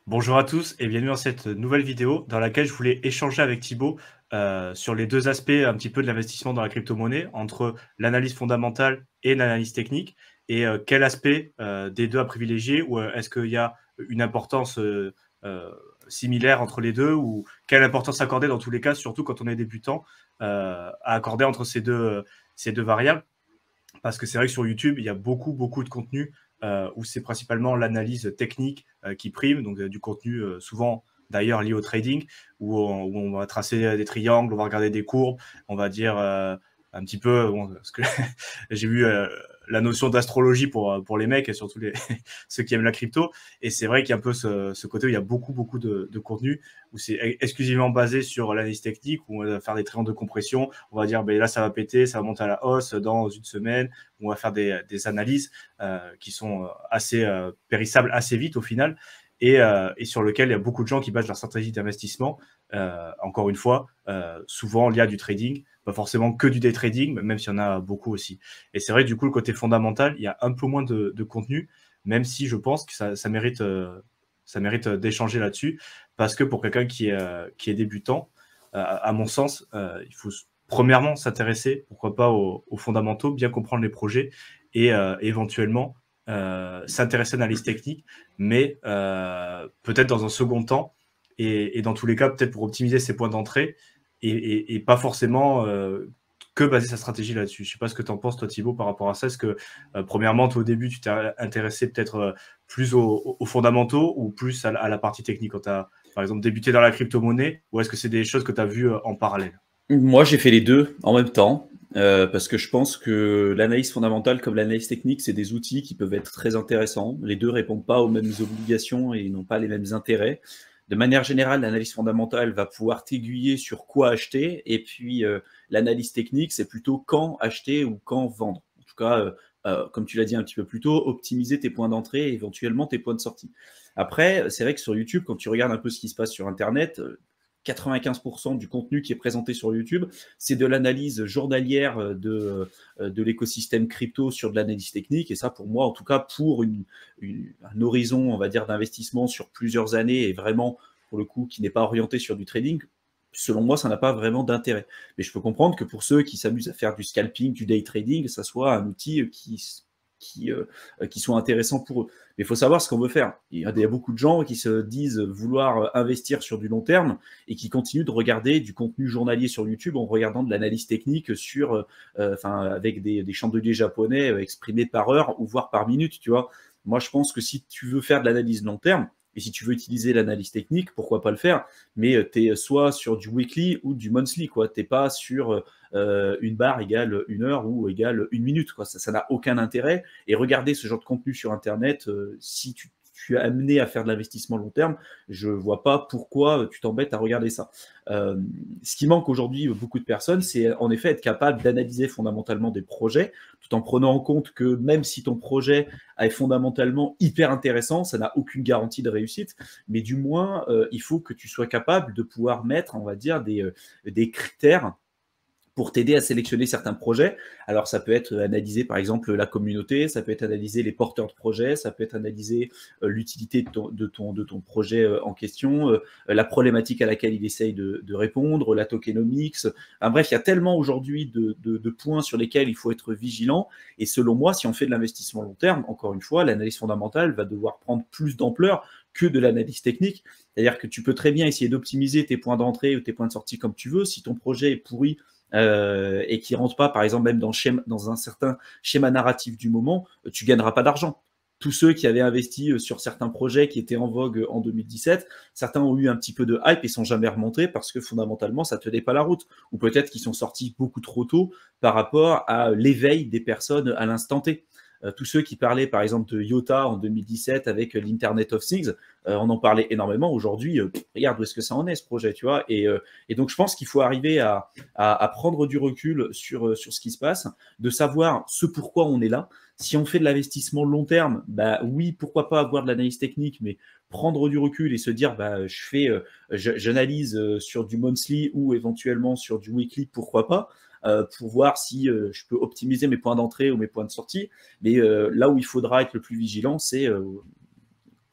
Bonjour à tous et bienvenue dans cette nouvelle vidéo dans laquelle je voulais échanger avec Thibaut sur les deux aspects un petit peu de l'investissement dans la crypto-monnaie, entre l'analyse fondamentale et l'analyse technique, et quel aspect des deux à privilégier, ou est-ce qu'il y a une importance euh, similaire entre les deux, ou quelle importance accorder dans tous les cas, surtout quand on est débutant, à accorder entre ces deux variables. Parce que c'est vrai que sur YouTube, il y a beaucoup de contenu où c'est principalement l'analyse technique qui prime, donc du contenu souvent d'ailleurs lié au trading, où on va tracer des triangles, on va regarder des courbes, on va dire un petit peu, bon, parce que j'ai vu la notion d'astrologie pour les mecs et surtout ceux qui aiment la crypto, et c'est vrai qu'il y a un peu ce côté où il y a beaucoup de contenu, où c'est exclusivement basé sur l'analyse technique, où on va faire des triangles de compression, on va dire ben là ça va péter, ça va monter à la hausse dans une semaine, on va faire des analyses qui sont assez périssables assez vite au final, et sur lequel il y a beaucoup de gens qui basent leur stratégie d'investissement, encore une fois, souvent lié à du trading, pas forcément que du day trading, même s'il y en a beaucoup aussi. Et c'est vrai, du coup, le côté fondamental, il y a un peu moins de contenu, même si je pense que ça mérite d'échanger là-dessus, parce que pour quelqu'un qui est débutant, à mon sens, il faut premièrement s'intéresser, pourquoi pas, aux fondamentaux, bien comprendre les projets et éventuellement s'intéresser à l'analyse technique, mais peut-être dans un second temps, et dans tous les cas, peut-être pour optimiser ses points d'entrée, et pas forcément que baser sa stratégie là-dessus. Je ne sais pas ce que tu en penses, toi, Thibaut, par rapport à ça. Est-ce que, premièrement, toi, au début, tu t'es intéressé peut-être plus aux fondamentaux, ou plus à la partie technique quand tu as, par exemple, débuté dans la crypto-monnaie, ou est-ce que c'est des choses que tu as vues en parallèle? Moi, j'ai fait les deux en même temps, parce que je pense que l'analyse fondamentale comme l'analyse technique, c'est des outils qui peuvent être très intéressants. Les deux répondent pas aux mêmes obligations et n'ont pas les mêmes intérêts. De manière générale, l'analyse fondamentale va pouvoir t'aiguiller sur quoi acheter, et puis l'analyse technique, c'est plutôt quand acheter ou quand vendre. En tout cas, comme tu l'as dit un petit peu plus tôt, optimiser tes points d'entrée et éventuellement tes points de sortie. Après, c'est vrai que sur YouTube, quand tu regardes un peu ce qui se passe sur Internet, 95% du contenu qui est présenté sur YouTube, c'est de l'analyse journalière de l'écosystème crypto sur de l'analyse technique. Et ça, pour moi, en tout cas, pour un horizon, on va dire, d'investissement sur plusieurs années et vraiment, pour le coup, qui n'est pas orienté sur du trading, selon moi, ça n'a pas vraiment d'intérêt. Mais je peux comprendre que pour ceux qui s'amusent à faire du scalping, du day trading, ça soit un outil qui soit intéressant pour eux. Mais il faut savoir ce qu'on veut faire. Il y a beaucoup de gens qui se disent vouloir investir sur du long terme et qui continuent de regarder du contenu journalier sur YouTube en regardant de l'analyse technique avec des chandeliers japonais exprimés par heure ou voire par minute, tu vois. Moi, je pense que si tu veux faire de l'analyse long terme, et si tu veux utiliser l'analyse technique, pourquoi pas le faire? Mais tu es soit sur du weekly ou du monthly, quoi. Tu n'es pas sur une barre égale une heure ou égale une minute, quoi. Ça n'a aucun intérêt. Et regarder ce genre de contenu sur Internet, si tu es amené à faire de l'investissement long terme, je ne vois pas pourquoi tu t'embêtes à regarder ça. Euh, Ce qui manque aujourd'hui beaucoup de personnes, c'est en effet être capable d'analyser fondamentalement des projets, tout en prenant en compte que même si ton projet est fondamentalement hyper intéressant, ça n'a aucune garantie de réussite, mais du moins, il faut que tu sois capable de pouvoir mettre, on va dire, des critères pour t'aider à sélectionner certains projets. Alors, ça peut être analyser, par exemple, la communauté, ça peut être analyser les porteurs de projets, ça peut être analyser l'utilité de ton projet en question, la problématique à laquelle il essaye de répondre, la tokenomics. Enfin, bref, il y a tellement aujourd'hui de points sur lesquels il faut être vigilant. Et selon moi, si on fait de l'investissement long terme, encore une fois, l'analyse fondamentale va devoir prendre plus d'ampleur que de l'analyse technique. C'est-à-dire que tu peux très bien essayer d'optimiser tes points d'entrée ou tes points de sortie comme tu veux. Si ton projet est pourri, et qui rentre pas, par exemple, même dans un certain schéma narratif du moment, tu gagneras pas d'argent. Tous ceux qui avaient investi sur certains projets qui étaient en vogue en 2017, certains ont eu un petit peu de hype et sont jamais remontés parce que fondamentalement, ça tenait pas la route. Ou peut-être qu'ils sont sortis beaucoup trop tôt par rapport à l'éveil des personnes à l'instant T. Tous ceux qui parlaient, par exemple, de IOTA en 2017 avec l'Internet of Things, on en parlait énormément. Aujourd'hui, regarde où est-ce que ça en est, ce projet, tu vois. Et donc, je pense qu'il faut arriver à prendre du recul sur ce qui se passe, de savoir ce pourquoi on est là. Si on fait de l'investissement long terme, bah oui, pourquoi pas avoir de l'analyse technique, mais prendre du recul et se dire, bah, j'analyse sur du monthly ou éventuellement sur du weekly, pourquoi pas, pour voir si je peux optimiser mes points d'entrée ou mes points de sortie. Mais là où il faudra être le plus vigilant, c'est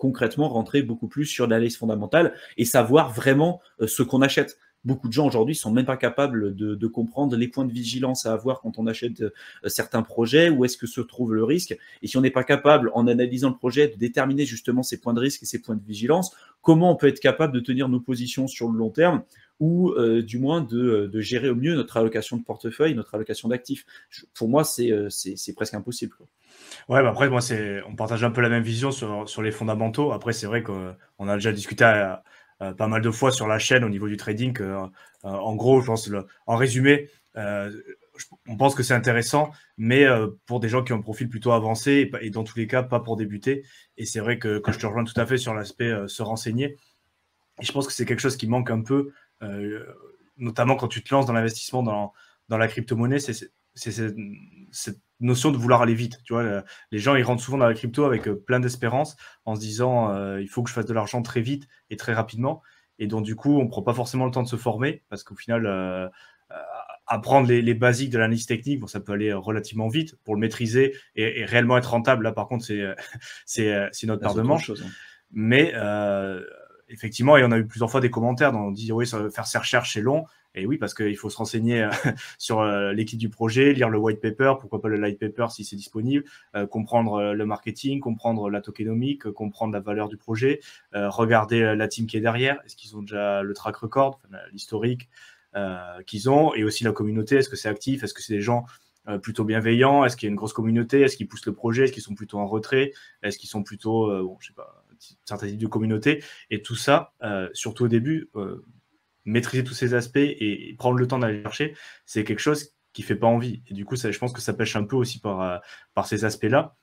concrètement rentrer beaucoup plus sur l'analyse fondamentale et savoir vraiment ce qu'on achète. Beaucoup de gens aujourd'hui sont même pas capables de comprendre les points de vigilance à avoir quand on achète certains projets, où est-ce que se trouve le risque. Et si on n'est pas capable, en analysant le projet, de déterminer justement ces points de risque et ces points de vigilance, comment on peut être capable de tenir nos positions sur le long terme ou du moins de gérer au mieux notre allocation de portefeuille, notre allocation d'actifs. Pour moi, c'est presque impossible, quoi. Ouais, bah après, moi, on partage un peu la même vision sur les fondamentaux. Après, c'est vrai qu'on a déjà discuté pas mal de fois sur la chaîne au niveau du trading. En gros, je pense, en résumé, on pense que c'est intéressant, mais pour des gens qui ont un profil plutôt avancé et dans tous les cas, pas pour débuter. Et c'est vrai que je te rejoins tout à fait sur l'aspect se renseigner. Et je pense que c'est quelque chose qui manque un peu, notamment quand tu te lances dans l'investissement dans la crypto-monnaie, c'est cette notion de vouloir aller vite. Tu vois, les gens, ils rentrent souvent dans la crypto avec plein d'espérance en se disant il faut que je fasse de l'argent très vite et très rapidement. Et donc, du coup, on ne prend pas forcément le temps de se former parce qu'au final, apprendre les basiques de l'analyse technique, bon, ça peut aller relativement vite pour le maîtriser et réellement être rentable. Là, par contre, c'est notre paire de manches. Chose, hein. Mais effectivement, et on a eu plusieurs fois des commentaires dont on dit oui, faire ses recherches, c'est long. Et oui, parce qu'il faut se renseigner sur l'équipe du projet, lire le white paper, pourquoi pas le light paper si c'est disponible, comprendre le marketing, comprendre la tokenomique, comprendre la valeur du projet, regarder la team qui est derrière, est-ce qu'ils ont déjà le track record, l'historique qu'ils ont, et aussi la communauté, est-ce que c'est actif, est-ce que c'est des gens plutôt bienveillants, est-ce qu'il y a une grosse communauté, est-ce qu'ils poussent le projet, est-ce qu'ils sont plutôt en retrait, est-ce qu'ils sont plutôt, bon, je sais pas, certains types de communauté, et tout ça, surtout au début, maîtriser tous ces aspects et prendre le temps d'aller chercher, c'est quelque chose qui fait pas envie. Et du coup, je pense que ça pêche un peu aussi par ces aspects-là.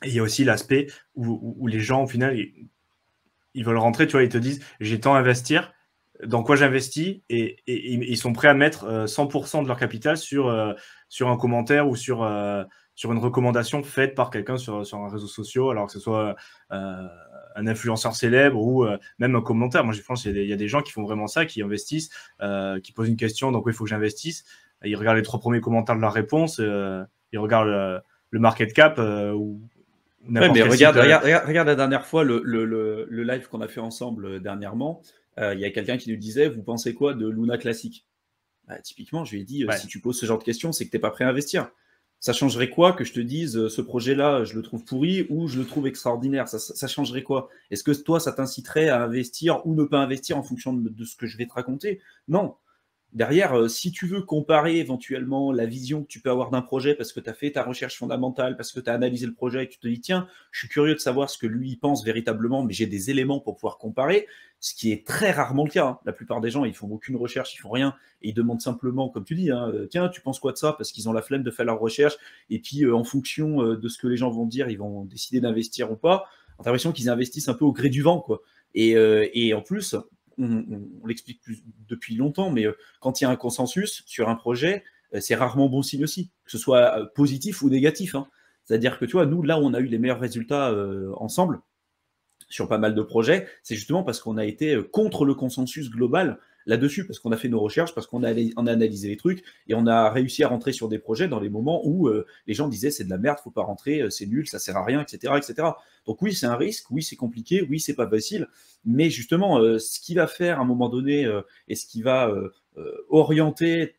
Et il y a aussi l'aspect où les gens, au final, ils veulent rentrer, tu vois, ils te disent, j'ai tant à investir, dans quoi j'investis, et ils sont prêts à mettre 100% de leur capital sur un commentaire ou sur une recommandation faite par quelqu'un sur un réseau social, alors que ce soit un influenceur célèbre ou même un commentaire. Moi, je pense qu'il y a des gens qui font vraiment ça, qui investissent, qui posent une question, donc il faut que j'investisse. Ils regardent les 3 premiers commentaires de leur réponse, ils regardent le market cap ou Ouais, mais regarde la dernière fois, le live qu'on a fait ensemble dernièrement, il y a quelqu'un qui nous disait, vous pensez quoi de Luna Classic? Typiquement, je lui ai dit, Ouais. si tu poses ce genre de questions, c'est que tu n'es pas prêt à investir. Ça changerait quoi que je te dise, ce projet-là, je le trouve pourri ou je le trouve extraordinaire? Ça changerait quoi? Est-ce que toi, ça t'inciterait à investir ou ne pas investir en fonction de ce que je vais te raconter? Non. Derrière, si tu veux comparer éventuellement la vision que tu peux avoir d'un projet parce que tu as fait ta recherche fondamentale, parce que tu as analysé le projet et que tu te dis tiens, je suis curieux de savoir ce que lui pense véritablement, mais j'ai des éléments pour pouvoir comparer, ce qui est très rarement le cas, hein. La plupart des gens, ils font aucune recherche, ils font rien et ils demandent simplement, comme tu dis, hein, tiens, tu penses quoi de ça? Parce qu'ils ont la flemme de faire leur recherche et puis en fonction de ce que les gens vont dire, ils vont décider d'investir ou pas. On a l'impression qu'ils investissent un peu au gré du vent, quoi. Et en plus, on l'explique depuis longtemps, mais quand il y a un consensus sur un projet, c'est rarement bon signe aussi, que ce soit positif ou négatif, hein. C'est-à-dire que tu vois, nous, là où on a eu les meilleurs résultats ensemble, sur pas mal de projets, c'est justement parce qu'on a été contre le consensus global là-dessus, parce qu'on a fait nos recherches, parce qu'on a analysé les trucs, et on a réussi à rentrer sur des projets dans les moments où les gens disaient c'est de la merde, faut pas rentrer, c'est nul, ça sert à rien, etc., etc. Donc oui, c'est un risque, oui, c'est compliqué, oui, c'est pas facile, mais justement, ce qui va faire à un moment donné et ce qui va orienter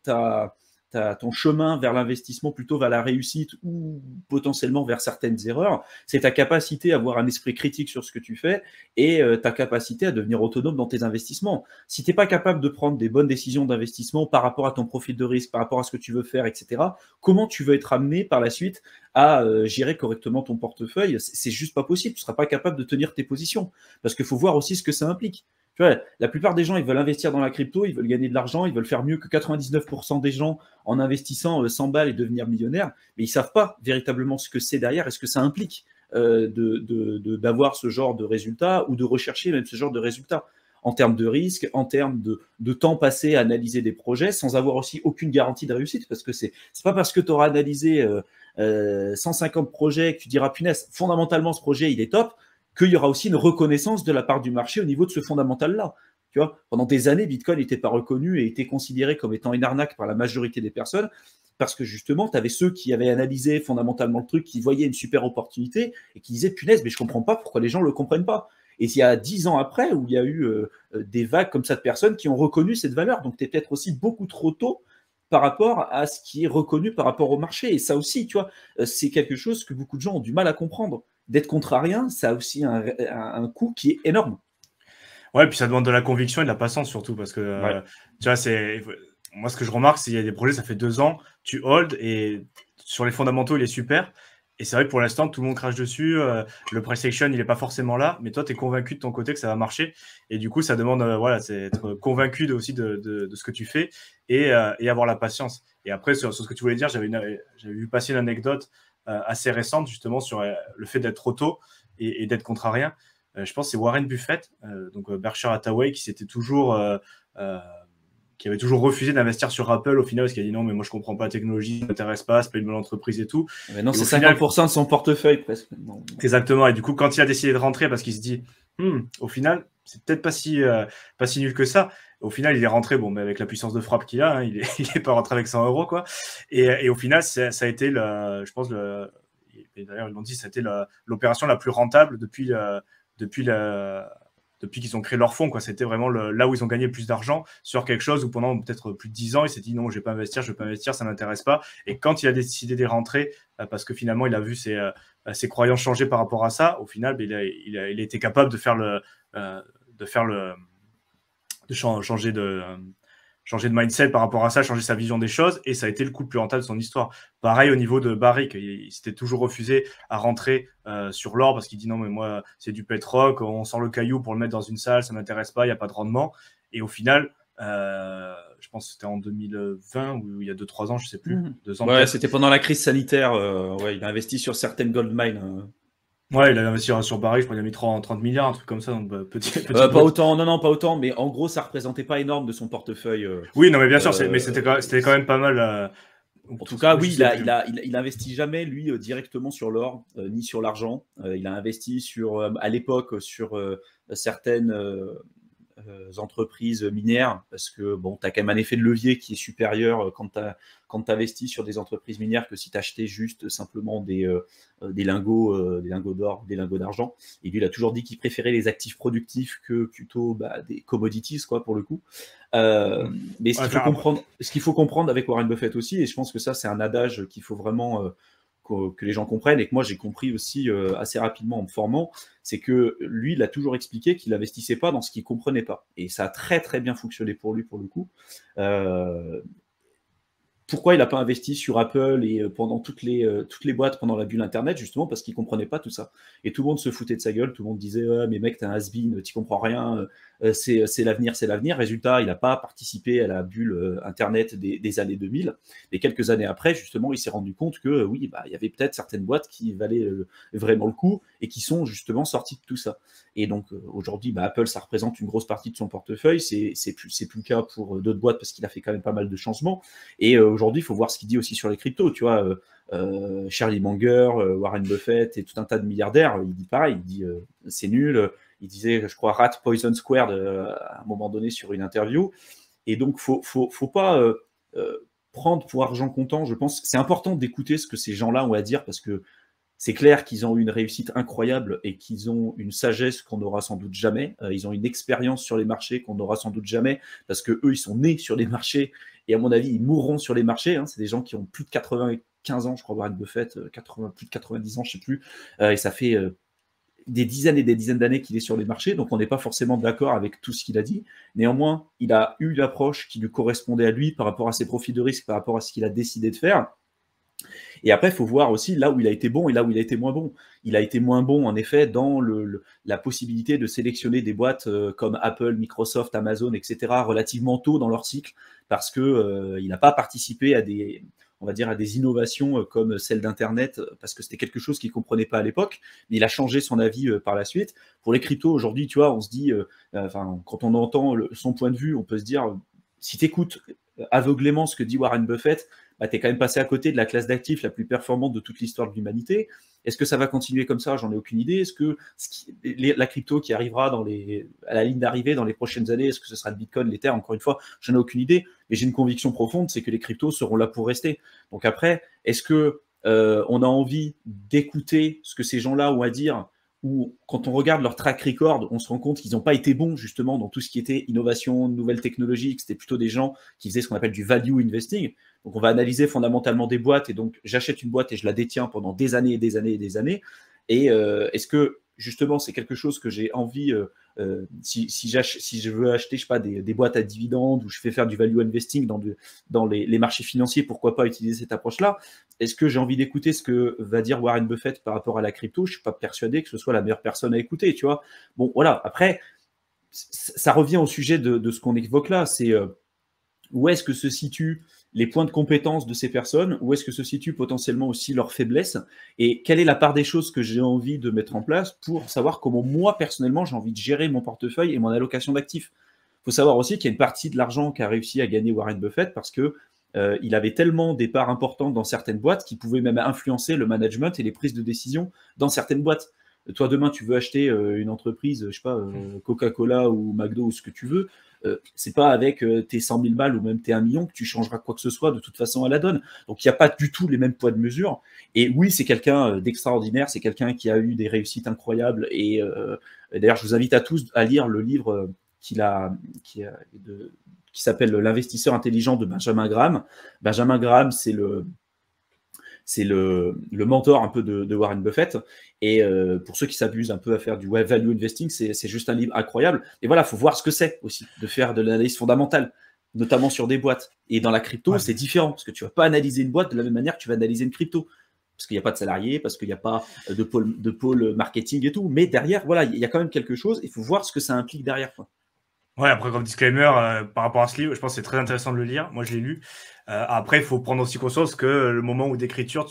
ton chemin vers l'investissement, plutôt vers la réussite ou potentiellement vers certaines erreurs, c'est ta capacité à avoir un esprit critique sur ce que tu fais et ta capacité à devenir autonome dans tes investissements. Si tu n'es pas capable de prendre des bonnes décisions d'investissement par rapport à ton profil de risque, par rapport à ce que tu veux faire, etc., comment tu veux être amené par la suite à gérer correctement ton portefeuille? C'est juste pas possible. Tu ne seras pas capable de tenir tes positions parce qu'il faut voir aussi ce que ça implique. Tu vois, la plupart des gens, ils veulent investir dans la crypto, ils veulent gagner de l'argent, ils veulent faire mieux que 99% des gens en investissant 100 balles et devenir millionnaire, mais ils ne savent pas véritablement ce que c'est derrière et ce que ça implique d'avoir ce genre de résultats ou de rechercher même ce genre de résultats en termes de risque, en termes de temps passé à analyser des projets sans avoir aussi aucune garantie de réussite, parce que c'est pas parce que tu auras analysé 150 projets que tu diras punaise, fondamentalement ce projet il est top, qu'il y aura aussi une reconnaissance de la part du marché au niveau de ce fondamental-là. Tu vois, pendant des années, Bitcoin n'était pas reconnu et était considéré comme étant une arnaque par la majorité des personnes parce que justement, tu avais ceux qui avaient analysé fondamentalement le truc, qui voyaient une super opportunité et qui disaient, punaise, mais je comprends pas pourquoi les gens le comprennent pas. Et il y a 10 ans après, où il y a eu des vagues comme ça de personnes qui ont reconnu cette valeur. Donc, tu es peut-être aussi beaucoup trop tôt par rapport à ce qui est reconnu par rapport au marché. Et ça aussi, tu vois, c'est quelque chose que beaucoup de gens ont du mal à comprendre. D'être contrarien, ça a aussi un coût qui est énorme. Ouais, puis ça demande de la conviction et de la patience surtout, parce que Ouais. tu vois, moi ce que je remarque, c'est qu'il y a des projets, ça fait 2 ans, tu hold et sur les fondamentaux, il est super. Et c'est vrai que pour l'instant, tout le monde crache dessus. Le price action, il n'est pas forcément là, mais toi, tu es convaincu de ton côté que ça va marcher. Et du coup, ça demande voilà, c'est être convaincu aussi de ce que tu fais et avoir la patience. Et après, sur ce que tu voulais dire, j'avais vu passer une anecdote assez récente justement sur le fait d'être trop tôt et d'être contrarien. Je pense que c'est Warren Buffett, donc Berkshire Hathaway, qui avait toujours refusé d'investir sur Apple au final, parce qu'il a dit non, mais moi je comprends pas la technologie, ça m'intéresse pas, c'est pas une bonne entreprise et tout. Maintenant, et c'est au final, 50% de son portefeuille presque. Non. exactement. Et du coup, quand il a décidé de rentrer, parce qu'il se dit, au final, c'est peut-être pas si nul que ça. Au final, il est rentré, bon, mais avec la puissance de frappe qu'il a, hein, il est pas rentré avec 100 euros, quoi. Et au final, ça a été, je pense, et d'ailleurs, ils l'ont dit, ça a été l'opération la plus rentable depuis qu'ils ont créé leur fonds, quoi. C'était vraiment là où ils ont gagné le plus d'argent sur quelque chose où pendant peut-être plus de 10 ans, il s'est dit non, je vais pas investir, ça m'intéresse pas. Et quand il a décidé d'y rentrer, parce que finalement, il a vu ses croyances changer par rapport à ça, au final, il a été capable de changer de mindset par rapport à ça, changer sa vision des choses, et ça a été le coup le plus rentable de son histoire. Pareil au niveau de Barrick, il s'était toujours refusé à rentrer sur l'or parce qu'il dit non, mais moi, c'est du pétrole, on sort le caillou pour le mettre dans une salle, ça m'intéresse pas, il n'y a pas de rendement. Et au final, je pense que c'était en 2020 ou il y a 2-3 ans, je sais plus, 2 ans Ouais, peut-être. c'était pendant la crise sanitaire. Ouais, il a investi sur certaines gold mines. Ouais, il a investi sur Barrick, je crois qu'il a mis 30 milliards, un truc comme ça, donc petit. Pas autant, non, pas autant, mais en gros, ça représentait pas énorme de son portefeuille. Oui, non, mais bien sûr, mais c'était quand même pas mal. En tout cas, oui, il investit jamais, lui, directement sur l'or, ni sur l'argent. Il a investi à l'époque sur certaines entreprises minières, parce que bon, tu as quand même un effet de levier qui est supérieur quand tu investis sur des entreprises minières que si tu achetais juste simplement des lingots d'or, des lingots d'argent. Et lui, il a toujours dit qu'il préférait les actifs productifs que plutôt des commodities, quoi, pour le coup. Mais ce qu'il faut comprendre avec Warren Buffett aussi, et je pense que ça, c'est un adage qu'il faut vraiment que les gens comprennent, et que moi j'ai compris aussi assez rapidement en me formant, c'est que lui, il a toujours expliqué qu'il n'investissait pas dans ce qu'il ne comprenait pas. Et ça a très très bien fonctionné pour lui, pour le coup. Pourquoi il n'a pas investi sur Apple et pendant toutes les boîtes pendant la bulle Internet? Justement parce qu'il ne comprenait pas tout ça. Et tout le monde se foutait de sa gueule, tout le monde disait mais mec, t'es un has-been, tu comprends rien, c'est l'avenir, c'est l'avenir. Résultat, il n'a pas participé à la bulle Internet des années 2000. Et quelques années après, justement, il s'est rendu compte que oui, il y avait peut-être certaines boîtes qui valaient vraiment le coup et qui sont justement sorties de tout ça. Et donc aujourd'hui, Apple, ça représente une grosse partie de son portefeuille. C'est plus le cas pour d'autres boîtes parce qu'il a fait quand même pas mal de changements. Et aujourd'hui, il faut voir ce qu'il dit aussi sur les cryptos. Tu vois, Charlie Munger, Warren Buffett et tout un tas de milliardaires, il dit pareil, il dit c'est nul. Il disait, je crois, Rat Poison Squared à un moment donné sur une interview. Et donc, faut pas prendre pour argent comptant. Je pense c'est important d'écouter ce que ces gens-là ont à dire parce que c'est clair qu'ils ont eu une réussite incroyable et qu'ils ont une sagesse qu'on n'aura sans doute jamais. Ils ont une expérience sur les marchés qu'on n'aura sans doute jamais parce que eux, ils sont nés sur les marchés et à mon avis, ils mourront sur les marchés. Hein. C'est des gens qui ont plus de 95 ans, je crois, Warren Buffett, plus de 90 ans, je ne sais plus. Et ça fait des dizaines et des dizaines d'années qu'il est sur les marchés, donc on n'est pas forcément d'accord avec tout ce qu'il a dit. Néanmoins, il a eu l'approche qui lui correspondait à lui par rapport à ses profils de risque, par rapport à ce qu'il a décidé de faire. Et après, il faut voir aussi là où il a été bon et là où il a été moins bon. Il a été moins bon, en effet, dans la possibilité de sélectionner des boîtes comme Apple, Microsoft, Amazon, etc., relativement tôt dans leur cycle, parce qu'il n'a pas participé à des innovations comme celle d'Internet, parce que c'était quelque chose qu'il ne comprenait pas à l'époque, mais il a changé son avis par la suite. Pour les cryptos, aujourd'hui, tu vois, on se dit, quand on entend son point de vue, on peut se dire, si tu écoutes aveuglément ce que dit Warren Buffett, tu es quand même passé à côté de la classe d'actifs la plus performante de toute l'histoire de l'humanité. Est-ce que ça va continuer comme ça? J'en ai aucune idée. Est-ce que la crypto qui arrivera à la ligne d'arrivée dans les prochaines années, est-ce que ce sera le Bitcoin, l'Ether? Encore une fois, j'en ai aucune idée. Mais j'ai une conviction profonde, c'est que les cryptos seront là pour rester. Donc après, est-ce que on a envie d'écouter ce que ces gens-là ont à dire, ou quand on regarde leur track record, on se rend compte qu'ils n'ont pas été bons justement dans tout ce qui était innovation, nouvelles technologies, que c'était plutôt des gens qui faisaient ce qu'on appelle du value investing. Donc on va analyser fondamentalement des boîtes, et donc j'achète une boîte et je la détiens pendant des années et des années et des années. Et est-ce que justement c'est quelque chose que j'ai envie, si je veux acheter, je sais pas, des boîtes à dividendes, ou je fais faire du value investing dans les marchés financiers, pourquoi pas utiliser cette approche-là? Est-ce que j'ai envie d'écouter ce que va dire Warren Buffett par rapport à la crypto? Je suis pas persuadé que ce soit la meilleure personne à écouter, tu vois. Bon, voilà. Après, ça revient au sujet de ce qu'on évoque là. C'est où est-ce que se situent les points de compétence de ces personnes, où est-ce que se situent potentiellement aussi leurs faiblesses, et quelle est la part des choses que j'ai envie de mettre en place pour savoir comment moi, personnellement, j'ai envie de gérer mon portefeuille et mon allocation d'actifs. Il faut savoir aussi qu'il y a une partie de l'argent qu'a réussi à gagner Warren Buffett parce que il avait tellement des parts importantes dans certaines boîtes qu'il pouvait même influencer le management et les prises de décision dans certaines boîtes. Toi, demain, tu veux acheter une entreprise, je sais pas, Coca-Cola ou McDo ou ce que tu veux, c'est pas avec tes 100 000 balles ou même tes 1 million que tu changeras quoi que ce soit de toute façon à la donne. Donc, il n'y a pas du tout les mêmes poids de mesure. Et oui, c'est quelqu'un d'extraordinaire, c'est quelqu'un qui a eu des réussites incroyables. Et d'ailleurs, je vous invite à tous à lire le livre qui s'appelle L'investisseur intelligent de Benjamin Graham. Benjamin Graham, c'est le mentor un peu de Warren Buffett. Et pour ceux qui s'abusent un peu à faire du value investing, c'est juste un livre incroyable. Et voilà, il faut voir ce que c'est aussi, de faire de l'analyse fondamentale, notamment sur des boîtes. Et dans la crypto, c'est différent, parce que tu ne vas pas analyser une boîte de la même manière que tu vas analyser une crypto. Parce qu'il n'y a pas de salariés, parce qu'il n'y a pas de pôle marketing et tout. Mais derrière, voilà, il y a quand même quelque chose. Il faut voir ce que ça implique derrière, quoi. Ouais, après, comme disclaimer, par rapport à ce livre, je pense que c'est très intéressant de le lire. Moi, je l'ai lu. Après, il faut prendre aussi conscience que le moment d'écriture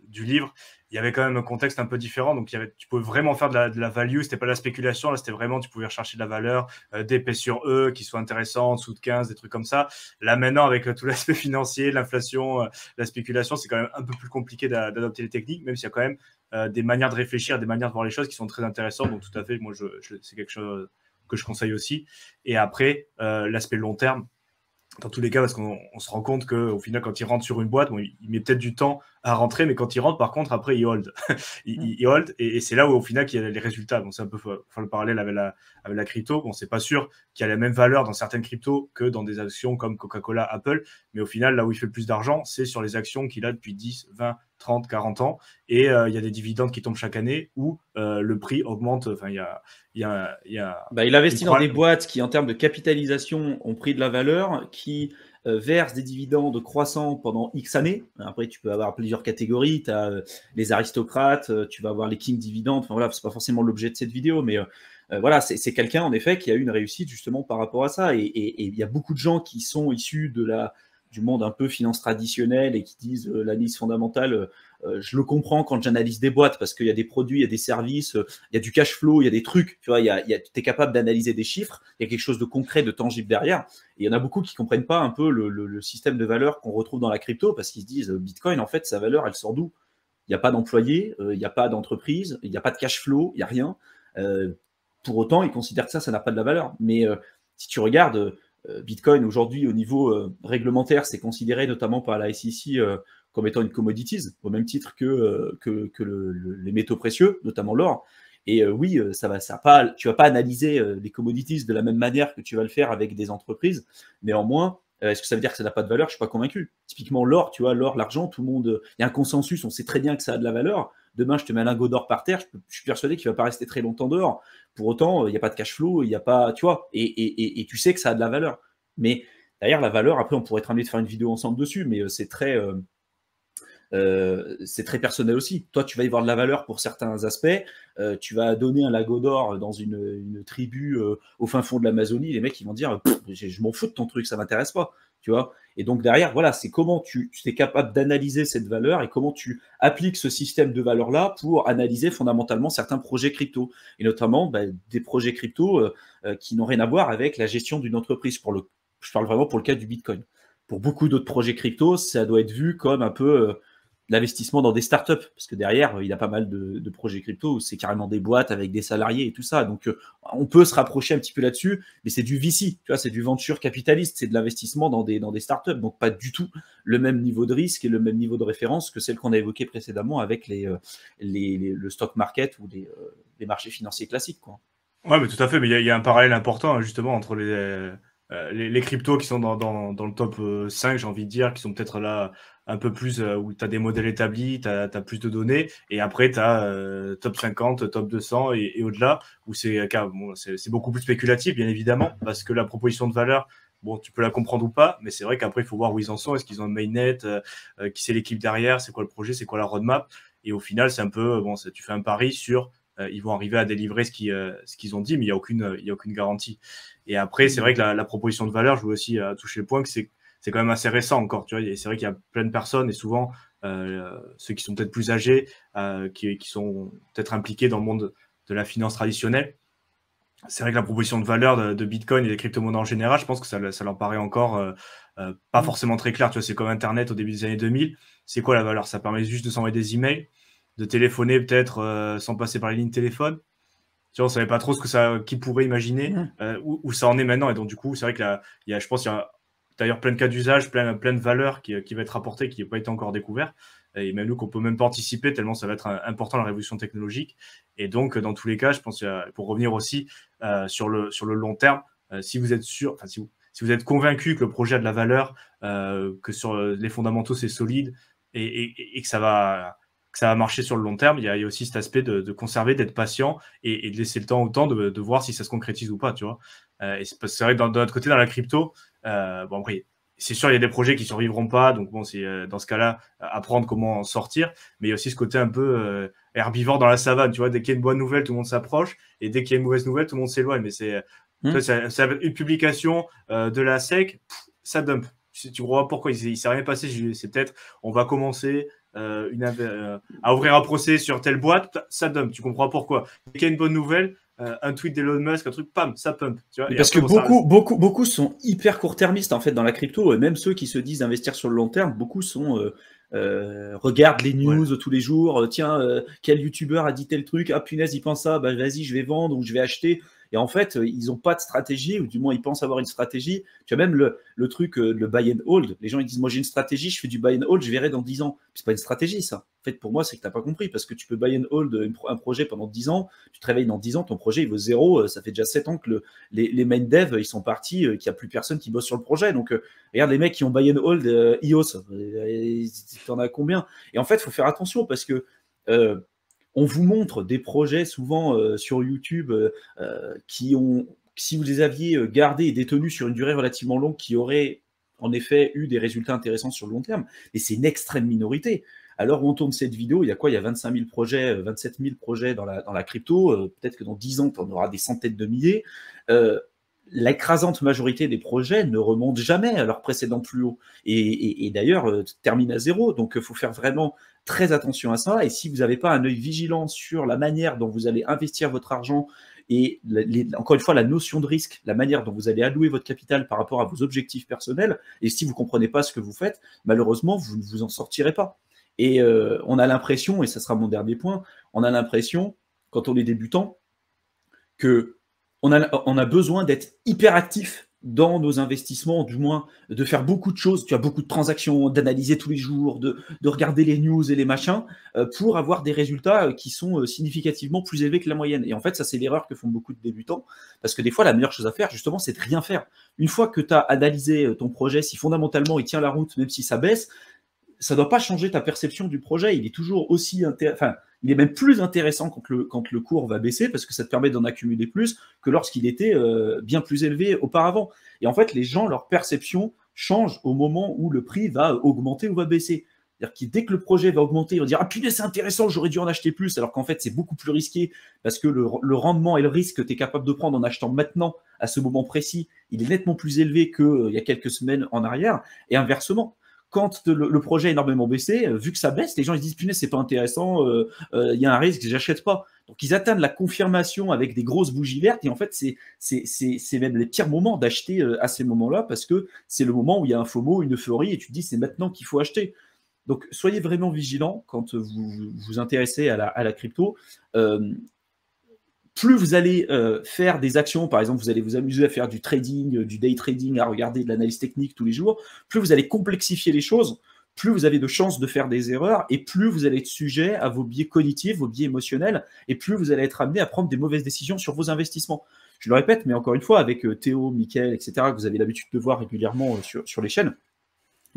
du livre, il y avait quand même un contexte un peu différent. Donc, tu pouvais vraiment faire de la value. C'était pas de la spéculation. Là, c'était vraiment, tu pouvais rechercher de la valeur, des P sur E qui soient intéressants, en dessous de 15, des trucs comme ça. Là, maintenant, avec tout l'aspect financier, l'inflation, la spéculation, c'est quand même un peu plus compliqué d'adopter les techniques, même s'il y a quand même des manières de réfléchir, des manières de voir les choses qui sont très intéressantes. Donc, tout à fait, moi, c'est quelque chose que je conseille aussi. Et après, l'aspect long terme, dans tous les cas, parce qu'on se rend compte qu'au final, quand il rentre sur une boîte, bon, il met peut-être du temps à rentrer, mais quand il rentre, par contre, après, il hold. il hold, et c'est là où, au final, qu'il y a les résultats. Donc, c'est un peu faire le parallèle avec la crypto. Bon, c'est pas sûr qu'il y a la même valeur dans certaines cryptos que dans des actions comme Coca-Cola, Apple, mais au final, là où il fait le plus d'argent, c'est sur les actions qu'il a depuis 10, 20, 30, 40 ans, et il y a des dividendes qui tombent chaque année où le prix augmente. Enfin, il investit dans des boîtes qui, en termes de capitalisation, ont pris de la valeur, qui versent des dividendes croissants pendant X années. Après, tu peux avoir plusieurs catégories. Tu as les aristocrates, tu vas avoir les king dividendes. Enfin, voilà, c'est pas forcément l'objet de cette vidéo, mais voilà, c'est quelqu'un, en effet, qui a eu une réussite justement par rapport à ça. Et il y a beaucoup de gens qui sont issus du monde un peu finance traditionnelle et qui disent l'analyse fondamentale, je le comprends quand j'analyse des boîtes parce qu'il y a des produits, il y a des services, il y a du cash flow, il y a des trucs, tu vois, tu es capable d'analyser des chiffres, il y a quelque chose de concret, de tangible derrière. Et il y en a beaucoup qui ne comprennent pas un peu le système de valeur qu'on retrouve dans la crypto parce qu'ils se disent Bitcoin, en fait, sa valeur, elle sort d'où? Il n'y a pas d'employés, il n'y a pas d'entreprise, il n'y a pas de cash flow, il n'y a rien. Pour autant, ils considèrent que ça n'a pas de la valeur. Mais si tu regardes Bitcoin aujourd'hui au niveau réglementaire, c'est considéré notamment par la SEC comme étant une commodities, au même titre que les métaux précieux, notamment l'or. Et oui, tu vas pas analyser les commodities de la même manière que tu vas le faire avec des entreprises. Néanmoins, est-ce que ça veut dire que ça n'a pas de valeur? Je suis pas convaincu. Typiquement l'or, tu vois, l'or, l'argent, tout le monde, il y a un consensus, on sait très bien que ça a de la valeur. Demain, je te mets un lingot d'or par terre, je suis persuadé qu'il ne va pas rester très longtemps dehors. Pour autant, il n'y a pas de cash flow, il n'y a pas, tu vois, et tu sais que ça a de la valeur. Mais derrière la valeur, après, on pourrait être amené de faire une vidéo ensemble dessus, mais c'est très personnel aussi. Toi, tu vas y voir de la valeur pour certains aspects. Tu vas donner un lago d'or dans une tribu au fin fond de l'Amazonie. Les mecs, ils vont dire je m'en fous de ton truc, ça m'intéresse pas. Tu vois. Et donc derrière, voilà, c'est comment tu es capable d'analyser cette valeur et comment tu appliques ce système de valeur-là pour analyser fondamentalement certains projets crypto. Et notamment des projets crypto qui n'ont rien à voir avec la gestion d'une entreprise. Je parle vraiment pour le cas du Bitcoin. Pour beaucoup d'autres projets crypto, ça doit être vu comme un peu l'investissement dans des startups, parce que derrière, il y a pas mal de projets crypto où c'est carrément des boîtes avec des salariés et tout ça. Donc, on peut se rapprocher un petit peu là-dessus, mais c'est du VC, tu vois, c'est du venture capitaliste, c'est de l'investissement dans des startups, donc pas du tout le même niveau de risque et le même niveau de référence que celle qu'on a évoquée précédemment avec le stock market ou les marchés financiers classiques, quoi. Ouais, mais tout à fait. Mais il y a un parallèle important, hein, justement, entre les cryptos qui sont dans le top 5, j'ai envie de dire, qui sont peut-être là un peu plus où tu as des modèles établis, tu as plus de données, et après tu as top 50, top 200 et au-delà, où c'est beaucoup plus spéculatif, bien évidemment, parce que la proposition de valeur, bon, tu peux la comprendre ou pas, mais c'est vrai qu'après, il faut voir où ils en sont. Est-ce qu'ils ont un mainnet, qui c'est l'équipe derrière, c'est quoi le projet, c'est quoi la roadmap, et au final, c'est un peu, bon, tu fais un pari sur ils vont arriver à délivrer ce qu'ils ont dit, mais il y a aucune garantie. Et après, c'est vrai que la proposition de valeur, je veux aussi toucher le point que c'est quand même assez récent encore, tu vois. Et c'est vrai qu'il y a plein de personnes, et souvent ceux qui sont peut-être plus âgés, qui sont peut-être impliqués dans le monde de la finance traditionnelle. C'est vrai que la proposition de valeur de Bitcoin et des crypto-monnaies en général, je pense que ça leur paraît encore pas forcément très clair. Tu vois, c'est comme Internet au début des années 2000. C'est quoi la valeur? Ça permet juste de s'envoyer des emails, de téléphoner peut-être sans passer par les lignes de téléphone. Tu vois, on savait pas trop qui pourrait imaginer où ça en est maintenant. Et donc, du coup, c'est vrai que je pense qu'il y a d'ailleurs plein de cas d'usage, plein de valeurs qui va être apportées, qui n'ont pas été encore découvertes. Et même nous, qu'on peut même pas anticiper, tellement ça va être important la révolution technologique. Et donc, dans tous les cas, je pense, pour revenir aussi sur le long terme, si vous êtes sûr, enfin, si vous êtes convaincu que le projet a de la valeur, que sur les fondamentaux, c'est solide et que ça va marcher sur le long terme, il y a aussi cet aspect de conserver, d'être patient et de laisser le temps au temps de voir si ça se concrétise ou pas, tu vois. Et c'est vrai que de notre côté, dans la crypto, bon, après, c'est sûr, il y a des projets qui survivront pas, donc bon, c'est dans ce cas-là, apprendre comment en sortir, mais il y a aussi ce côté un peu herbivore dans la savane, tu vois, dès qu'il y a une bonne nouvelle, tout le monde s'approche, et dès qu'il y a une mauvaise nouvelle, tout le monde s'éloigne, mais c'est une publication de la SEC, ça dump. Tu vois pourquoi il s'est rien passé, c'est peut-être, on va commencer à ouvrir un procès sur telle boîte, ça dump, tu comprends pourquoi. Dès qu'il y a une bonne nouvelle, un tweet d'Elon Musk, un truc, pam, ça pump. Tu vois, parce après, que beaucoup sont hyper court-termistes en fait dans la crypto, et même ceux qui se disent investir sur le long terme, beaucoup sont regardent les news tous les jours, tiens, quel youtubeur a dit tel truc, ah punaise, il pense ça, bah vas-y, je vais vendre ou je vais acheter. Et en fait, ils n'ont pas de stratégie, ou du moins ils pensent avoir une stratégie. Tu as même le truc, le buy and hold. Les gens ils disent, moi j'ai une stratégie, je fais du buy and hold, je verrai dans 10 ans. C'est pas une stratégie ça. En fait, pour moi, c'est que tu n'as pas compris, parce que tu peux buy and hold un projet pendant 10 ans, tu te réveilles dans 10 ans, ton projet il vaut 0, ça fait déjà 7 ans que les main devs ils sont partis, qu'il n'y a plus personne qui bosse sur le projet. Donc regarde les mecs qui ont buy and hold EOS, t'en as combien? Et en fait, il faut faire attention, parce que on vous montre des projets souvent sur YouTube qui ont, si vous les aviez gardés et détenus sur une durée relativement longue, qui auraient en effet eu des résultats intéressants sur le long terme. Et c'est une extrême minorité. Alors, on tourne cette vidéo, il y a quoi? Il y a 25 000 projets, 27 000 projets dans la crypto. Peut-être que dans 10 ans, on aura des centaines de milliers. L'écrasante majorité des projets ne remontent jamais à leur précédent plus haut. Et d'ailleurs, terminent à zéro. Donc, il faut faire vraiment très attention à ça. Et si vous n'avez pas un œil vigilant sur la manière dont vous allez investir votre argent et encore une fois, la notion de risque, la manière dont vous allez allouer votre capital par rapport à vos objectifs personnels, et si vous ne comprenez pas ce que vous faites, malheureusement, vous ne vous en sortirez pas. Et on a l'impression, et ça sera mon dernier point, on a l'impression, quand on est débutant, qu'on a besoin d'être hyper actif dans nos investissements, du moins de faire beaucoup de choses, tu as beaucoup de transactions, d'analyser tous les jours, de regarder les news et les machins, pour avoir des résultats qui sont significativement plus élevés que la moyenne. Et en fait, ça, c'est l'erreur que font beaucoup de débutants, parce que des fois, la meilleure chose à faire, justement, c'est de rien faire. Une fois que tu as analysé ton projet, si fondamentalement il tient la route, même si ça baisse, ça ne doit pas changer ta perception du projet. Il est toujours aussi il est même plus intéressant quand le cours va baisser, parce que ça te permet d'en accumuler plus que lorsqu'il était bien plus élevé auparavant. Et en fait, les gens, leur perception change au moment où le prix va augmenter ou va baisser. C'est-à-dire que dès que le projet va augmenter, ils vont dire « Ah putain, c'est intéressant, j'aurais dû en acheter plus », alors qu'en fait, c'est beaucoup plus risqué, parce que le rendement et le risque que tu es capable de prendre en achetant maintenant, à ce moment précis, il est nettement plus élevé qu'il y a quelques semaines en arrière, et inversement. Quand le projet a énormément baissé, vu que ça baisse, les gens ils disent punaise, c'est pas intéressant, il y a un risque, j'achète pas. Donc ils atteignent la confirmation avec des grosses bougies vertes, et en fait c'est même les pires moments d'acheter à ces moments-là, parce que c'est le moment où il y a un FOMO, une euphorie, et tu te dis c'est maintenant qu'il faut acheter. Donc, soyez vraiment vigilants quand vous vous intéressez à la crypto. Plus vous allez faire des actions, par exemple, vous allez vous amuser à faire du trading, du day trading, à regarder de l'analyse technique tous les jours, plus vous allez complexifier les choses, plus vous avez de chances de faire des erreurs, et plus vous allez être sujet à vos biais cognitifs, vos biais émotionnels, et plus vous allez être amené à prendre des mauvaises décisions sur vos investissements. Je le répète, mais encore une fois, avec Théo, Mickaël, etc., que vous avez l'habitude de voir régulièrement sur les chaînes,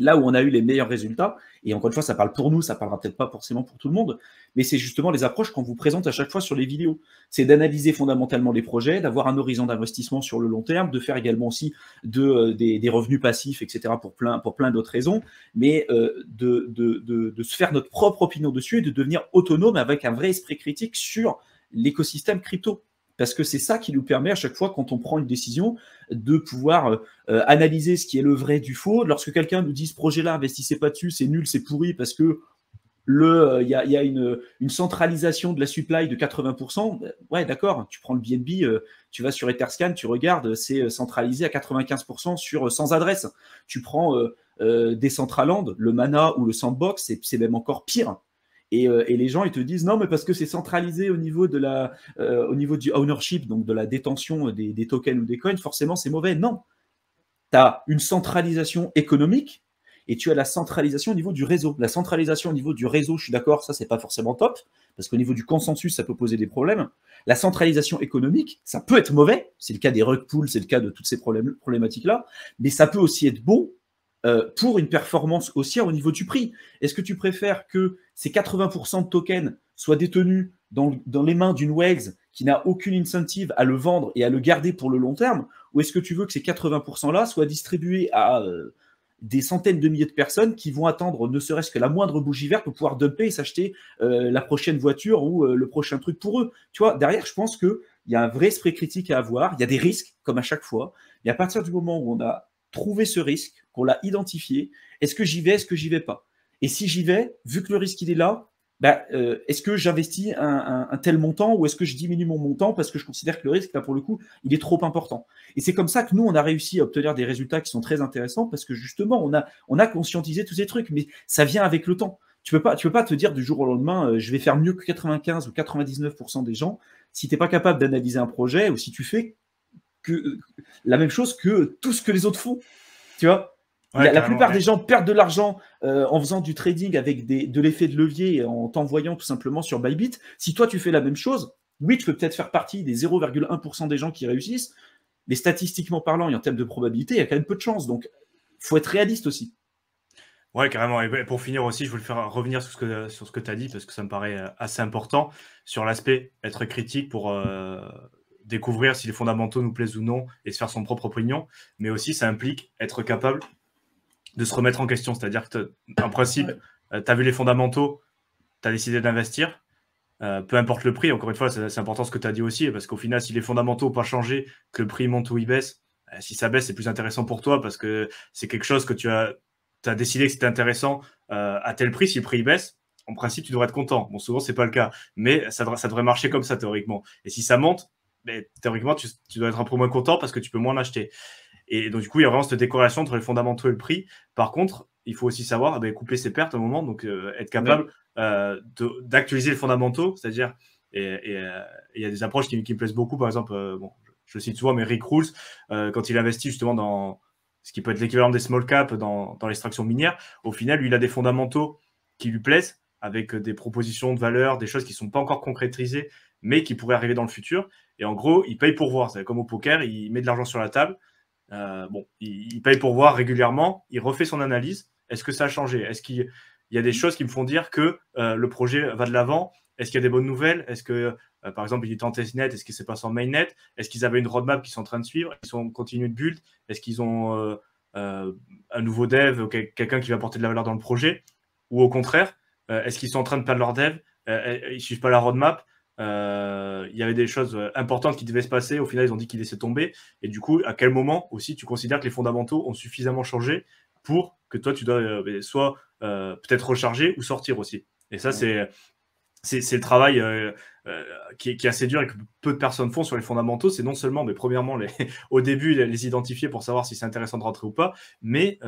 là où on a eu les meilleurs résultats, et encore une fois, ça parle pour nous, ça parlera peut-être pas forcément pour tout le monde, mais c'est justement les approches qu'on vous présente à chaque fois sur les vidéos. C'est d'analyser fondamentalement les projets, d'avoir un horizon d'investissement sur le long terme, de faire également aussi des revenus passifs, etc., pour plein d'autres raisons, mais de se faire notre propre opinion dessus et de devenir autonome avec un vrai esprit critique sur l'écosystème crypto. Parce que c'est ça qui nous permet à chaque fois, quand on prend une décision, de pouvoir analyser ce qui est le vrai du faux. Lorsque quelqu'un nous dit ce projet-là, investissez pas dessus, c'est nul, c'est pourri, parce que il y a une centralisation de la supply de 80%. Ouais, d'accord, tu prends le BNB, tu vas sur Etherscan, tu regardes, c'est centralisé à 95% sur sans adresse. Tu prends Decentraland, le Mana ou le Sandbox, c'est même encore pire. Et les gens, ils te disent non, mais parce que c'est centralisé au niveau au niveau du ownership, donc de la détention des tokens ou des coins, forcément c'est mauvais. Non, tu as une centralisation économique et tu as la centralisation au niveau du réseau. La centralisation au niveau du réseau, je suis d'accord, ça c'est pas forcément top, parce qu'au niveau du consensus, ça peut poser des problèmes. La centralisation économique, ça peut être mauvais, c'est le cas des rug pools, c'est le cas de toutes ces problématiques-là, mais ça peut aussi être bon pour une performance haussière au niveau du prix. Est-ce que tu préfères que ces 80% de tokens soient détenus dans les mains d'une WEX qui n'a aucune incentive à le vendre et à le garder pour le long terme, ou est-ce que tu veux que ces 80%-là soient distribués à des centaines de milliers de personnes qui vont attendre ne serait-ce que la moindre bougie verte pour pouvoir dumper et s'acheter la prochaine voiture ou le prochain truc pour eux? Tu vois, derrière, je pense qu'il y a un vrai esprit critique à avoir, il y a des risques, comme à chaque fois, et à partir du moment où on a trouvé ce risque, qu'on l'a identifié, est-ce que j'y vais, est-ce que j'y vais pas? Et si j'y vais, vu que le risque il est là, est-ce que j'investis un tel montant ou est-ce que je diminue mon montant parce que je considère que le risque, là, pour le coup, il est trop important? Et c'est comme ça que nous, on a réussi à obtenir des résultats qui sont très intéressants parce que justement, on a conscientisé tous ces trucs, mais ça vient avec le temps. Tu peux pas te dire du jour au lendemain, je vais faire mieux que 95 ou 99% des gens si tu n'es pas capable d'analyser un projet ou si tu fais la même chose que tout ce que les autres font. Tu vois? Ouais, la plupart ouais. des gens perdent de l'argent en faisant du trading avec de l'effet de levier et en t'envoyant tout simplement sur Bybit. Si toi, tu fais la même chose, oui, tu peux peut-être faire partie des 0,1% des gens qui réussissent, mais statistiquement parlant et en termes de probabilité, il y a quand même peu de chance. Donc, il faut être réaliste aussi. Ouais, carrément. Et pour finir aussi, je voulais faire revenir sur ce que tu as dit, parce que ça me paraît assez important, sur l'aspect être critique pour découvrir si les fondamentaux nous plaisent ou non et se faire son propre opinion. Mais aussi, ça implique être capable de se remettre en question. C'est-à-dire que, en principe, tu as vu les fondamentaux, tu as décidé d'investir, peu importe le prix. Encore une fois, c'est important ce que tu as dit aussi, parce qu'au final, si les fondamentaux n'ont pas changé, que le prix monte ou il baisse, si ça baisse, c'est plus intéressant pour toi, parce que c'est quelque chose que tu as décidé que c'était intéressant à tel prix. Si le prix baisse, en principe, tu devrais être content. Bon, souvent, c'est pas le cas, mais ça devrait marcher comme ça, théoriquement. Et si ça monte, théoriquement, tu dois être un peu moins content parce que tu peux moins l'acheter. Et donc, du coup, il y a vraiment cette décorrélation entre les fondamentaux et le prix. Par contre, il faut aussi savoir couper ses pertes à un moment, donc être capable d'actualiser les fondamentaux, c'est-à-dire, et il y a des approches qui me plaisent beaucoup, par exemple, je cite souvent, mais Rick Rules, quand il investit justement dans ce qui peut être l'équivalent des small caps dans l'extraction minière, au final, lui, il a des fondamentaux qui lui plaisent, avec des propositions de valeur, des choses qui ne sont pas encore concrétisées, mais qui pourraient arriver dans le futur. Et en gros, il paye pour voir. C'est comme au poker, il met de l'argent sur la table. Il paye pour voir régulièrement, il refait son analyse. Est-ce que ça a changé? Est-ce qu'il y a des choses qui me font dire que le projet va de l'avant? Est-ce qu'il y a des bonnes nouvelles? Est-ce que, par exemple, il est en testnet? Est-ce qu'il s'est passé en mainnet? Est-ce qu'ils avaient une roadmap qu'ils sont en train de suivre? Ils sont continués de build? Est-ce qu'ils ont un nouveau dev, quelqu'un qui va apporter de la valeur dans le projet? Ou au contraire, est-ce qu'ils sont en train de perdre leur dev? Ils ne suivent pas la roadmap? Il y avait des choses importantes qui devaient se passer. Au final, ils ont dit qu'ils laissaient tomber. Et du coup, à quel moment aussi tu considères que les fondamentaux ont suffisamment changé pour que toi, tu dois soit peut-être recharger ou sortir aussi? Et ça, c'est c'est le travail qui est assez dur et que peu de personnes font sur les fondamentaux. C'est non seulement, mais premièrement, au début, les identifier pour savoir si c'est intéressant de rentrer ou pas, mais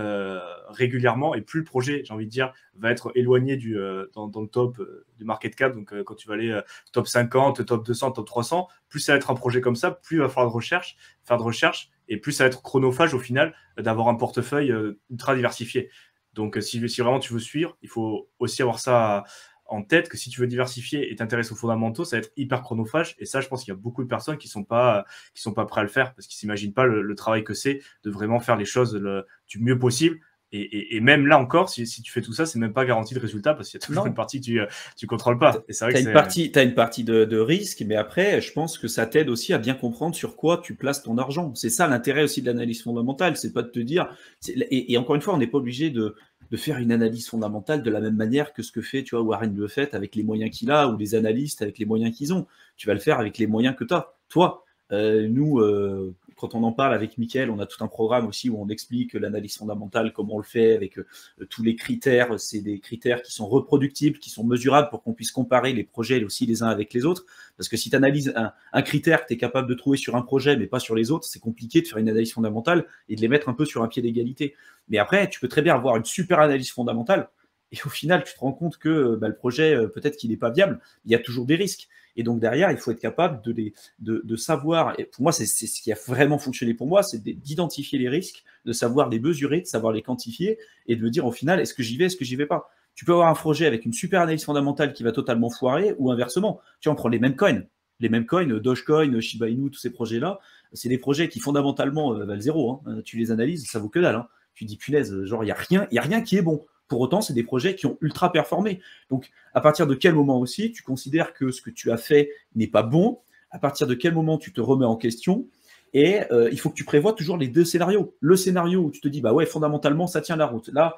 régulièrement, et plus le projet, j'ai envie de dire, va être éloigné dans le top du market cap, donc quand tu vas aller top 50, top 200, top 300, plus ça va être un projet comme ça, plus il va falloir faire de recherche, et plus ça va être chronophage au final d'avoir un portefeuille ultra diversifié. Donc si vraiment tu veux suivre, il faut aussi avoir ça en tête, que si tu veux diversifier et t'intéresser aux fondamentaux, ça va être hyper chronophage. Et ça, je pense qu'il y a beaucoup de personnes qui sont pas prêts à le faire parce qu'ils s'imaginent pas le travail que c'est de vraiment faire les choses du mieux possible. Et même là encore, si tu fais tout ça, c'est même pas garanti de résultat parce qu'il y a toujours une partie que tu contrôles pas. Et c'est vrai que t'as une partie de risque, mais après, je pense que ça t'aide aussi à bien comprendre sur quoi tu places ton argent. C'est ça l'intérêt aussi de l'analyse fondamentale, c'est pas de te dire. Et encore une fois, on n'est pas obligé de faire une analyse fondamentale de la même manière que ce que fait, tu vois, Warren Buffett avec les moyens qu'il a ou les analystes avec les moyens qu'ils ont. Tu vas le faire avec les moyens que tu as. Toi, nous, quand on en parle avec Mickaël, on a tout un programme aussi où on explique l'analyse fondamentale, comment on le fait, avec tous les critères. C'est des critères qui sont reproductibles, qui sont mesurables pour qu'on puisse comparer les projets aussi les uns avec les autres. Parce que si tu analyses un critère que tu es capable de trouver sur un projet, mais pas sur les autres, c'est compliqué de faire une analyse fondamentale et de les mettre un peu sur un pied d'égalité. Mais après, tu peux très bien avoir une super analyse fondamentale et au final, tu te rends compte que le projet, peut-être qu'il n'est pas viable. Il y a toujours des risques. Et donc derrière, il faut être capable de savoir, et pour moi, c'est ce qui a vraiment fonctionné pour moi, c'est d'identifier les risques, de savoir les mesurer, de savoir les quantifier, et de dire au final, est-ce que j'y vais, est-ce que j'y vais pas. Tu peux avoir un projet avec une super analyse fondamentale qui va totalement foirer, ou inversement. Tu vois, on prend les mêmes coins, Dogecoin, Shiba Inu, tous ces projets-là, c'est des projets qui fondamentalement valent zéro. Hein. Tu les analyses, ça vaut que dalle. Hein. Tu dis, punaise, genre, il n'y a rien qui est bon. Pour autant, c'est des projets qui ont ultra performé. Donc, à partir de quel moment aussi tu considères que ce que tu as fait n'est pas bon? À partir de quel moment tu te remets en question? Et il faut que tu prévois toujours les deux scénarios. Le scénario où tu te dis, bah ouais, fondamentalement, ça tient la route. Là,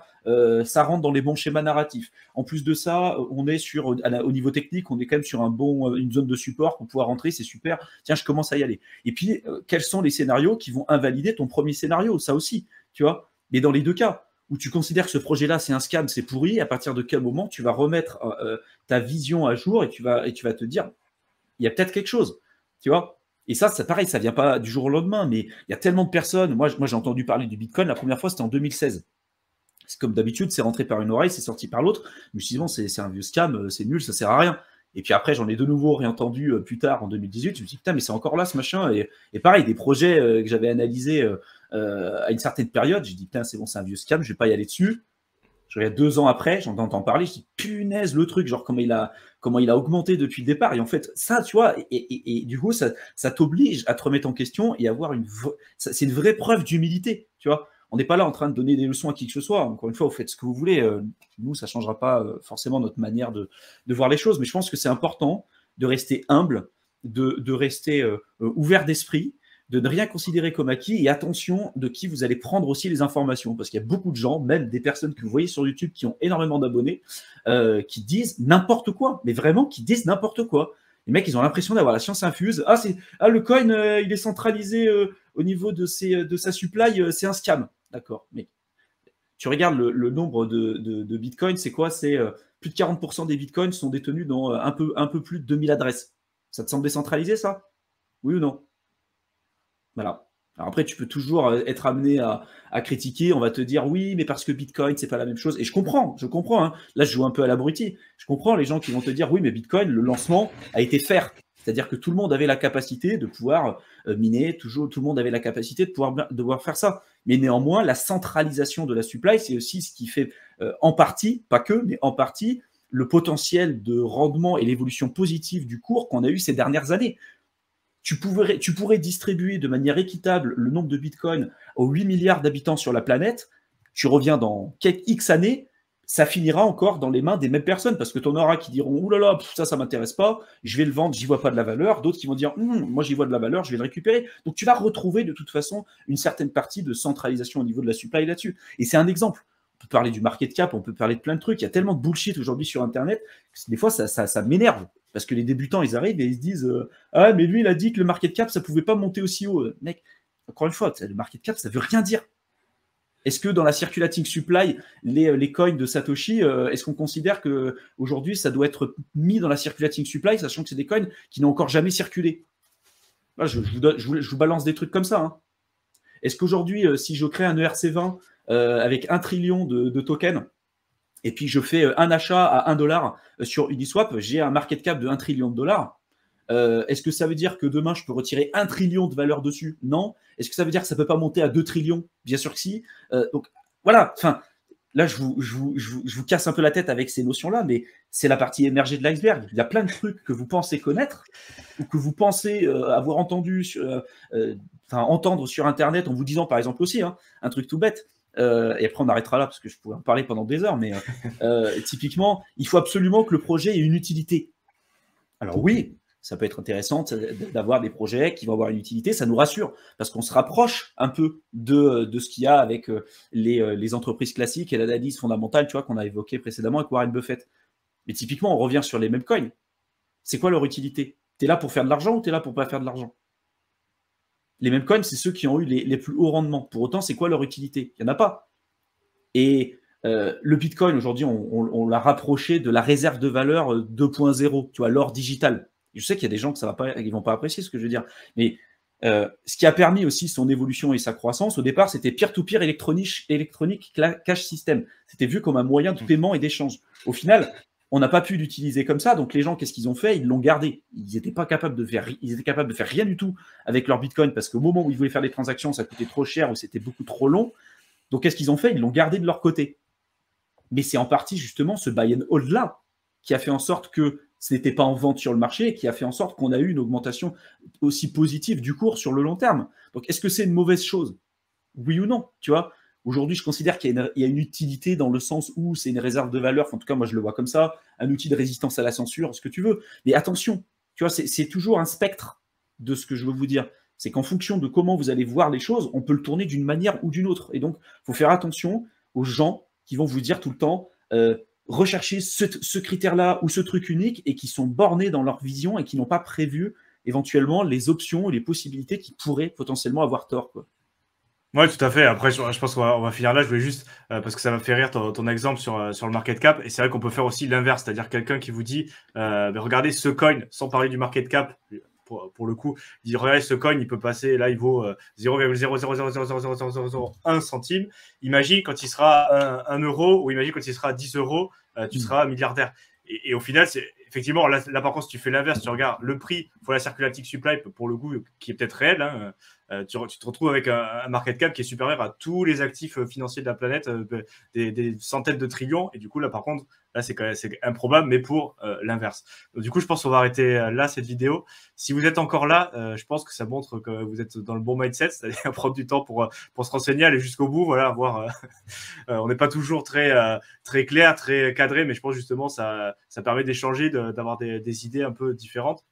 ça rentre dans les bons schémas narratifs. En plus de ça, on est au niveau technique, on est quand même sur une zone de support pour pouvoir rentrer, c'est super. Tiens, je commence à y aller. Et puis, quels sont les scénarios qui vont invalider ton premier scénario? Ça aussi, tu vois. Mais dans les deux cas, où tu considères que ce projet-là, c'est un scam, c'est pourri, à partir de quel moment tu vas remettre ta vision à jour et tu vas te dire, il y a peut-être quelque chose, tu vois. Et ça, pareil, ça vient pas du jour au lendemain, mais il y a tellement de personnes. Moi j'ai entendu parler du Bitcoin, la première fois, c'était en 2016. C'est comme d'habitude, c'est rentré par une oreille, c'est sorti par l'autre. Je me suis dit, bon, c'est un vieux scam, c'est nul, ça sert à rien. Et puis après, j'en ai de nouveau réentendu plus tard, en 2018. Je me suis dit, putain, mais c'est encore là, ce machin. Et pareil, des projets que j'avais analysés à une certaine période, j'ai dit, putain, c'est bon, c'est un vieux scam, je vais pas y aller dessus. Je regarde 2 ans après, j'en entends parler, je dis, punaise, le truc, genre comment il a augmenté depuis le départ. Et en fait, ça, tu vois, et du coup, ça t'oblige à te remettre en question et avoir c'est une vraie preuve d'humilité, tu vois. On n'est pas là en train de donner des leçons à qui que ce soit. Encore une fois, vous faites ce que vous voulez. Nous, ça ne changera pas forcément notre manière de voir les choses. Mais je pense que c'est important de rester humble, de rester ouvert d'esprit, de ne rien considérer comme acquis et attention de qui vous allez prendre aussi les informations. Parce qu'il y a beaucoup de gens, même des personnes que vous voyez sur YouTube qui ont énormément d'abonnés, qui disent n'importe quoi. Mais vraiment, qui disent n'importe quoi. Les mecs, ils ont l'impression d'avoir la science infuse. Le coin, il est centralisé au niveau de sa supply, c'est un scam. D'accord, mais tu regardes le nombre de bitcoins, c'est quoi? C'est plus de 40% des bitcoins sont détenus dans un peu plus de 2000 adresses. Ça te semble décentralisé, ça? Oui ou non? Voilà. Alors après, tu peux toujours être amené à critiquer. On va te dire oui, mais parce que Bitcoin, c'est pas la même chose. Et je comprends. Hein. Là, je joue un peu à l'abruti. Je comprends les gens qui vont te dire oui, mais Bitcoin, le lancement a été fair. C'est-à-dire que tout le monde avait la capacité de pouvoir miner, tout le monde avait la capacité de pouvoir faire ça. Mais néanmoins, la centralisation de la supply, c'est aussi ce qui fait en partie, pas que, mais en partie, le potentiel de rendement et l'évolution positive du cours qu'on a eu ces dernières années. Tu pourrais distribuer de manière équitable le nombre de bitcoins aux 8 milliards d'habitants sur la planète. Tu reviens dans quelques X années, ça finira encore dans les mains des mêmes personnes parce que tu en auras qui diront ouh là là, ça m'intéresse pas, je vais le vendre, j'y vois pas de la valeur. D'autres qui vont dire moi j'y vois de la valeur, je vais le récupérer. Donc tu vas retrouver de toute façon une certaine partie de centralisation au niveau de la supply là-dessus. Et c'est un exemple. On peut parler du market cap, on peut parler de plein de trucs. Il y a tellement de bullshit aujourd'hui sur Internet que des fois ça m'énerve. Parce que les débutants, ils arrivent et ils se disent ah, mais lui, il a dit que le market cap, ça ne pouvait pas monter aussi haut. Mec, encore une fois, le market cap, ça ne veut rien dire. Est-ce que dans la circulating supply, les coins de Satoshi, est-ce qu'on considère qu'aujourd'hui, ça doit être mis dans la circulating supply, sachant que c'est des coins qui n'ont encore jamais circulé? Là, je vous balance des trucs comme ça. Hein. Est-ce qu'aujourd'hui, si je crée un ERC20 avec 1 trillion de tokens, et puis je fais un achat à $1 sur Uniswap, j'ai un market cap de 1 trillion de dollars. Est-ce que ça veut dire que demain, je peux retirer 1 trillion de valeur dessus? Non. Est-ce que ça veut dire que ça ne peut pas monter à 2 trillions? Bien sûr que si. Donc, voilà. Enfin, là, je vous casse un peu la tête avec ces notions-là, mais c'est la partie émergée de l'iceberg. Il y a plein de trucs que vous pensez connaître ou que vous pensez avoir entendu, entendre sur Internet en vous disant, par exemple aussi, hein, un truc tout bête. Et après, on arrêtera là parce que je pourrais en parler pendant des heures, mais typiquement, il faut absolument que le projet ait une utilité. Alors oui, ça peut être intéressant d'avoir des projets qui vont avoir une utilité, ça nous rassure, parce qu'on se rapproche un peu de ce qu'il y a avec les entreprises classiques et l'analyse fondamentale, tu vois, qu'on a évoqué précédemment avec Warren Buffett. Mais typiquement, on revient sur les mêmes coins. C'est quoi leur utilité? Tu es là pour faire de l'argent ou tu es là pour pas faire de l'argent? Les mêmes coins, c'est ceux qui ont eu les plus hauts rendements. Pour autant, c'est quoi leur utilité? Il n'y en a pas. Et le Bitcoin, aujourd'hui, on l'a rapproché de la réserve de valeur 2.0, tu vois, l'or digital. Je sais qu'il y a des gens qui ne vont pas apprécier ce que je veux dire. Mais ce qui a permis aussi son évolution et sa croissance, au départ, c'était peer-to-peer électronique cash system. C'était vu comme un moyen de paiement et d'échange. Au final, on n'a pas pu l'utiliser comme ça. Donc les gens, qu'est-ce qu'ils ont fait? Ils l'ont gardé. Ils étaient capables de faire rien du tout avec leur Bitcoin parce qu'au moment où ils voulaient faire des transactions, ça coûtait trop cher ou c'était beaucoup trop long. Donc qu'est-ce qu'ils ont fait? Ils l'ont gardé de leur côté. Mais c'est en partie justement ce buy and hold là qui a fait en sorte que ce n'était pas en vente sur le marché et qui a fait en sorte qu'on a eu une augmentation aussi positive du cours sur le long terme. Donc est-ce que c'est une mauvaise chose? Oui ou non? Tu vois, aujourd'hui, je considère qu'il y a une utilité dans le sens où c'est une réserve de valeur. Enfin, en tout cas, moi, je le vois comme ça, un outil de résistance à la censure, ce que tu veux. Mais attention, tu vois, c'est toujours un spectre de ce que je veux vous dire. C'est qu'en fonction de comment vous allez voir les choses, on peut le tourner d'une manière ou d'une autre. Et donc, il faut faire attention aux gens qui vont vous dire tout le temps rechercher ce critère-là ou ce truc unique et qui sont bornés dans leur vision et qui n'ont pas prévu éventuellement les options et les possibilités qui pourraient potentiellement avoir tort, quoi. Oui, tout à fait. Après, je pense qu'on va finir là. Je voulais juste, parce que ça m'a fait rire ton exemple sur le market cap. Et c'est vrai qu'on peut faire aussi l'inverse, c'est-à-dire quelqu'un qui vous dit, regardez ce coin, sans parler du market cap, pour le coup, il dit, regardez ce coin, il peut passer, là, il vaut 0,0000001 centime. Imagine quand il sera 1 euro, ou imagine quand il sera 10 euros, tu seras milliardaire. Et au final, c'est effectivement, là, par contre, si tu fais l'inverse, tu regardes le prix pour la circulating supply, pour le coup, qui est peut-être réel, hein, tu te retrouves avec un market cap qui est supérieur à tous les actifs financiers de la planète, des centaines de trillions. Et du coup, là, par contre, là, c'est improbable, mais pour l'inverse. Donc, du coup, je pense qu'on va arrêter là cette vidéo. Si vous êtes encore là, je pense que ça montre que vous êtes dans le bon mindset, c'est-à-dire prendre du temps pour se renseigner, aller jusqu'au bout, voilà, voir. On n'est pas toujours très clair, très cadré, mais je pense justement ça permet d'échanger, d'avoir des idées un peu différentes.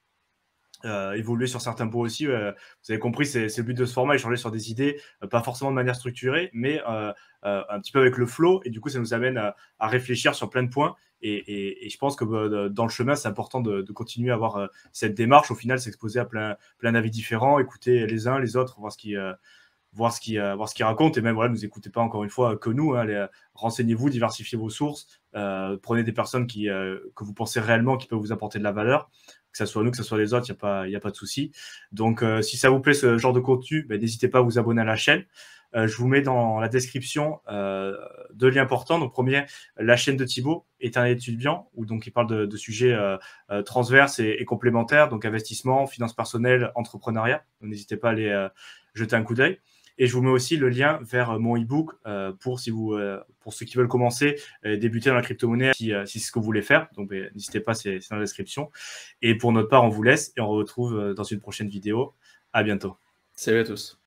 Évoluer sur certains points aussi. Vous avez compris, c'est le but de ce format, échanger sur des idées, pas forcément de manière structurée, mais un petit peu avec le flow. Et du coup, ça nous amène à réfléchir sur plein de points. Et je pense que dans le chemin, c'est important de continuer à avoir cette démarche. Au final, s'exposer à plein d'avis différents, écouter les uns, les autres, voir ce qu'ils racontent. Et même, voilà, ne nous écoutez pas encore une fois que nous. Hein, renseignez-vous, diversifiez vos sources. Prenez des personnes que vous pensez réellement qui peuvent vous apporter de la valeur. Que ce soit nous, que ce soit les autres, il n'y a pas de souci. Donc, si ça vous plaît ce genre de contenu, n'hésitez pas à vous abonner à la chaîne. Je vous mets dans la description 2 liens importants. Donc, premier, la chaîne de Thibaut, est un étudiant, où donc il parle de sujets transverses et complémentaires, donc investissement, finances personnelles, entrepreneuriat. Donc, n'hésitez pas à aller jeter un coup d'œil. Et je vous mets aussi le lien vers mon e-book pour ceux qui veulent commencer, débuter dans la crypto-monnaie, si c'est ce que vous voulez faire. Donc, n'hésitez pas, c'est dans la description. Et pour notre part, on vous laisse et on se retrouve dans une prochaine vidéo. À bientôt. Salut à tous.